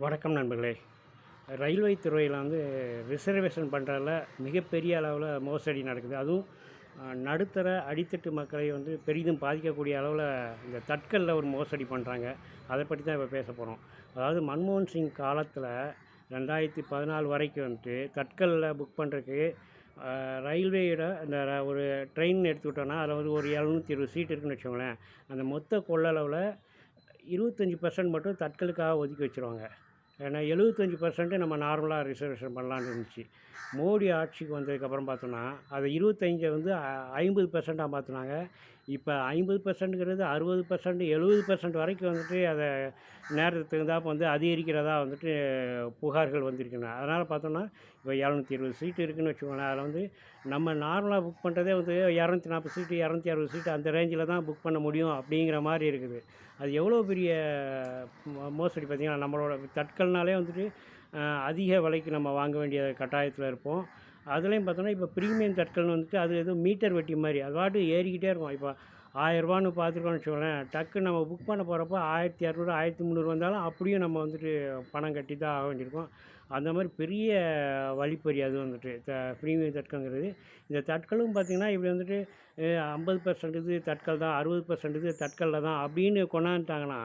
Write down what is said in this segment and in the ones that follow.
வணக்கம் நண்பர்களே. ரயில்வே துறையில் ரிசர்வேஷன் பண்ணுறதுல மிகப்பெரிய அளவில் மோசடி நடக்குது. அதுவும் நடுத்தர அடித்தட்டு மக்களை பெரிதும் பாதிக்கக்கூடிய அளவில் இந்த தட்கலில் ஒரு மோசடி பண்ணுறாங்க. அதை பற்றி தான் இப்போ பேச போகிறோம். அதாவது மன்மோகன் சிங் காலத்தில் 2014 வரைக்கும் தட்கலில் புக் பண்ணுறதுக்கு ரயில்வேயோட இந்த ஒரு ட்ரெயின் எடுத்துக்கிட்டோன்னா அதில் ஒரு 720 சீட் இருக்குதுன்னு வச்சுக்கோங்களேன். அந்த மொத்த கொள்ளளவில் 25% மட்டும் தட்கலுக்காக ஒதுக்கி வச்சுருவாங்க. ஏன்னா 75% நம்ம நார்மலாக ரிசர்வேஷன் பண்ணலான்னு இருந்துச்சு. மோடி ஆட்சிக்கு வந்ததுக்கப்புறம் பார்த்தோன்னா அதை 25 50%ஆக மாற்றினாங்க. இப்போ 50%ங்கிறது 60%, 70% வரைக்கும் அதை நேரத்துக்கு தகுந்தாப்போ அதிகரிக்கிறதா புகார்கள் வந்திருக்கின்றன. அதனால் பார்த்தோன்னா இப்போ 720 சீட்டு இருக்குதுன்னு வச்சுக்கோங்களேன். அதில் நம்ம நார்மலாக புக் பண்ணுறதே 240 சீட்டு, 260 சீட்டு அந்த ரேஞ்சில் தான் புக் பண்ண முடியும் அப்படிங்கிற மாதிரி இருக்குது. அது எவ்வளோ பெரிய மோசடி பார்த்திங்கன்னா, நம்மளோட தட்கல்னாலே அதிக விலைக்கு நம்ம வாங்க வேண்டிய கட்டாயத்தில் இருப்போம். அதுலேயும் பார்த்தோன்னா இப்போ ப்ரீமியம் தட்கல்னு அது எதுவும் மீட்டர் வெட்டி மாதிரி அது பாட்டு ஏறிக்கிட்டே இருக்கும். இப்போ 1000 பார்த்துருக்கோன்னு வச்சுக்கோங்களேன். டக்கு நம்ம புக் பண்ண போகிறப்போ 1200, 1300 வந்தாலும் அப்படியும் நம்ம பணம் கட்டி தான் ஆக வேண்டியிருக்கும். அந்த மாதிரி பெரிய வழிப்பறி அது ப்ரீமியம் தட்கல்ங்கிறது. இந்த தட்கலும் பார்த்திங்கன்னா இப்படி 50% இது தட்கல் தான், 60% இது தட்கலில் தான் அப்படின்னு கொண்டாந்துட்டாங்கன்னா,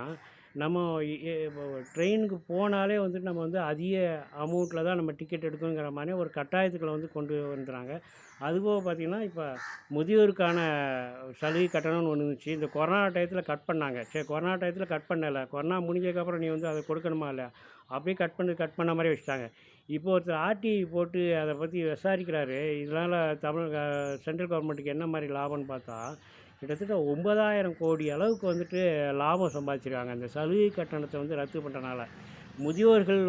நம்ம இப்போ ட்ரெயினுக்கு போனாலே நம்ம அதிக அமௌண்ட்டில் தான் நம்ம டிக்கெட் எடுக்கணுங்கிற மாதிரி ஒரு கட்டாயத்துக்குள்ள கொண்டு வந்துடுறாங்க. அதுபோக பார்த்திங்கன்னா, இப்போ முதியோருக்கான சலுகை கட்டணம்னு ஒன்று இருந்துச்சு. இந்த கொரோனா டயத்தில் கட் பண்ணாங்க. சரி, கொரோனா டயத்தில் கட் பண்ணலை, கொரோனா முடிஞ்சதுக்கப்புறம் நீ அதை கொடுக்கணுமா இல்லையா, அப்படியே கட் பண்ண மாதிரி வச்சுட்டாங்க. இப்போ ஒருத்தர் ஆர்டிஐ போட்டு அதை பற்றி விசாரிக்கிறாரு. இதனால் சென்ட்ரல் கவர்மெண்ட்டுக்கு என்ன மாதிரி லாபம்னு பார்த்தா, கிட்டத்தட்ட 9000 கோடி அளவுக்கு லாபம் சம்பாதிச்சிருக்காங்க. அந்த சலுகை கட்டணத்தை ரத்து பண்ணுறனால முதியோர்கள்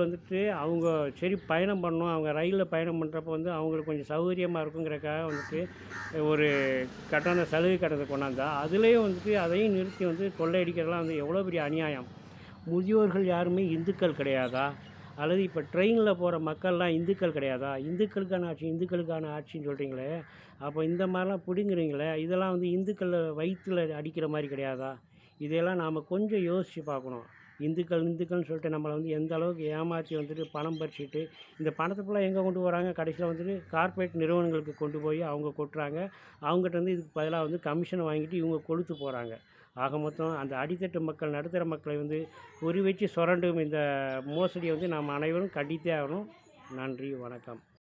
அவங்க சரி பயணம் பண்ணணும், அவங்க ரயிலில் பயணம் பண்ணுறப்போ அவங்களுக்கு கொஞ்சம் சௌகரியமாக இருக்குங்கிறக்காக ஒரு சலுகை கட்டணத்தை கொண்டாந்தா, அதுலேயும் அதையும் நிறுத்தி கொள்ளையடிக்கிறதுலாம் எவ்வளோ பெரிய அநியாயம். முதியோர்கள் யாருமே இந்துக்கள் கிடையாதா? அல்லது இப்போ ட்ரெயினில் போகிற மக்கள்லாம் இந்துக்கள் கிடையாதா? இந்துக்களுக்கான ஆட்சின்னு சொல்கிறீங்களே, அப்போ இந்த மாதிரிலாம் பிடுங்குறீங்களே, இதெல்லாம் இந்துக்கள் வயிற்றில் அடிக்கிற மாதிரி கிடையாதா? இதையெல்லாம் நாம் கொஞ்சம் யோசித்து பார்க்கணும். இந்துக்கள்னு சொல்லிட்டு நம்மளை எந்த அளவுக்கு ஏமாற்றி பணம் பறிச்சுட்டு, இந்த பணத்தை ஃபுல்லாக எங்கே கொண்டு போகிறாங்க? கடைசியில் கார்ப்பரேட் நிறுவனங்களுக்கு கொண்டு போய் அவங்க கொட்டுறாங்க. அவங்ககிட்ட இதுக்கு பதிலாக கமிஷனை வாங்கிட்டு இவங்க கொழுத்து போகிறாங்க. ஆக மொத்தம் அந்த அடித்தட்டு மக்கள், நடுத்தர மக்களை குறி வச்சு சுரண்டும் இந்த மோசடியை நாம் அனைவரும் கண்டித்தே ஆகணும். நன்றி, வணக்கம்.